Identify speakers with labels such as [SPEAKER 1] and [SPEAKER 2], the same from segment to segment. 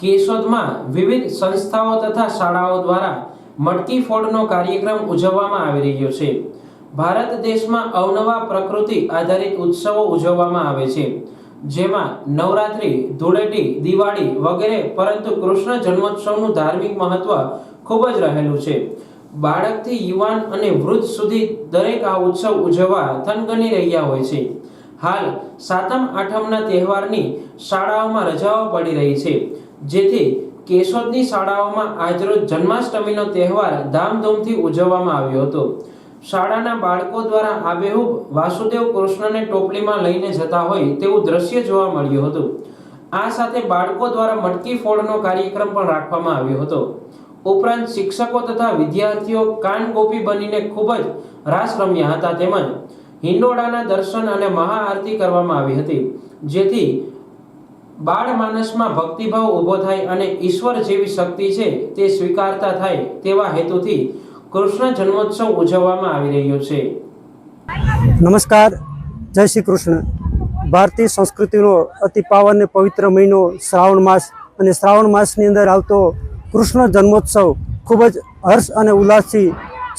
[SPEAKER 1] કેશોદમાં વિવિધ સંસ્થાઓ તથા શાળાઓ દ્વારા મટકી ફોડનો કાર્યક્રમ ઉજવવામાં આવી રહ્યો છે। ભારત દેશમાં અવનવા પ્રકૃતિ આધારિત ઉત્સવો ઉજવવામાં આવે છે, જેમાં નવરાત્રી, ધૂળેટી, દિવાળી વગેરે, પરંતુ કૃષ્ણ જન્મોત્સવનું ધાર્મિક મહત્વ ખૂબ જ રહેલું છે। બાળકથી યુવાન અને વૃદ્ધ સુધી દરેક આ ઉત્સવ ઉજવવા થનગની રહ્યા હોય છે। હાલ સાતમ આઠમના તહેવારની શાળાઓમાં રજાઓ પડી રહી છે, જેથી કેશોદની શાળાઓમાં આજરોજ જન્માષ્ટમીનો તહેવાર ધામધૂમથી ઉજવવામાં આવ્યો હતો। શાળાના બાળકો દ્વારા આબેહૂબ વાસુદેવ કૃષ્ણને ટોપલીમાં લઈને જતા હોય તેવું દ્રશ્ય જોવા મળ્યું હતું। આ સાથે બાળકો દ્વારા મટકી ફોડનો કાર્યક્રમ પણ રાખવામાં આવ્યો હતો। ઉપરાંત શિક્ષકો તથા વિદ્યાર્થીઓ કાનગોપી બનીને ખૂબ જ રાસ રમ્યા હતા, તેમજ હિંડોળાના દર્શન અને મહાઆરતી કરવામાં આવી હતી, જેથી બાળ માનસમાં ભક્તિભાવ ઊભો થાય અને ઈશ્વર જેવી શક્તિ છે તે સ્વીકારતા થાય તેવા હેતુથી કૃષ્ણ જન્મોત્સવ ઉજવવામાં આવી રહ્યો છે।
[SPEAKER 2] નમસ્કાર, જય શ્રી કૃષ્ણ। ભારતીય સંસ્કૃતિનો અતિ પાવન અને પવિત્ર મહિનો શ્રાવણ માસ, અને શ્રાવણ માસની અંદર આવતો કૃષ્ણ જન્મોત્સવ ખૂબ જ હર્ષ અને ઉલ્લાસથી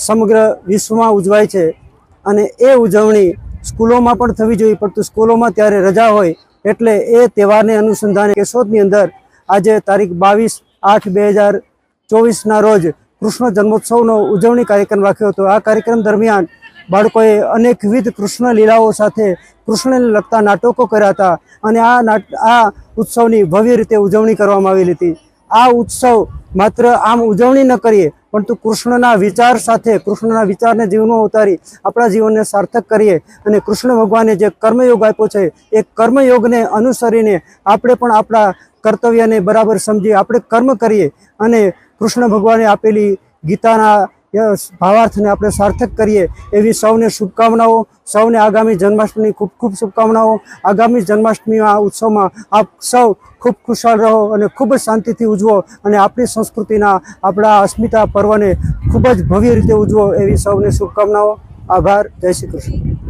[SPEAKER 2] સમગ્ર વિશ્વમાં ઉજવાય છે। અને એ ઉજવણી સ્કૂલોમાં પણ થવી જોઈએ, પરંતુ સ્કૂલોમાં ત્યારે રજા હોય, એટલે એ તહેવારને અનુસંધાને કેશોદની અંદર આજે તારીખ 22/8/2024ના રોજ કૃષ્ણ જન્મોત્સવનો ઉજવણી કાર્યક્રમ રાખ્યો હતો। આ કાર્યક્રમ દરમિયાન બાળકોએ અનેકવિધ કૃષ્ણ લીલાઓ સાથે કૃષ્ણને લગતા નાટકો કર્યા હતા, અને આ ઉત્સવની ભવ્ય રીતે ઉજવણી કરવામાં આવેલી હતી। આ ઉત્સવ માત્ર આમ ઉજવણી ન કરીએ, પરંતુ કૃષ્ણના વિચાર સાથે, કૃષ્ણના વિચારને જીવનમાં ઉતારી આપણા જીવનને સાર્થક કરીએ, અને કૃષ્ણ ભગવાને જે કર્મયોગ આપ્યો છે એ કર્મયોગને અનુસરીને આપણે પણ આપણા કર્તવ્યને બરાબર સમજી આપણે કર્મ કરીએ, અને કૃષ્ણ ભગવાને આપેલી ગીતાના ભાવાર્થને આપણે સાર્થક કરીએ, એવી સૌને શુભકામનાઓ। સૌને આગામી જન્માષ્ટમીની ખૂબ ખૂબ શુભકામનાઓ। આગામી જન્માષ્ટમીના ઉત્સવમાં આપ સૌ ખૂબ ખુશાલ રહો અને ખૂબ જ શાંતિથી ઉજવો, અને આપણી સંસ્કૃતિના, આપણા અસ્મિતા પર્વને ખૂબ જ ભવ્ય રીતે ઉજવો, એવી સૌને શુભકામનાઓ। આભાર। જય શ્રી કૃષ્ણ।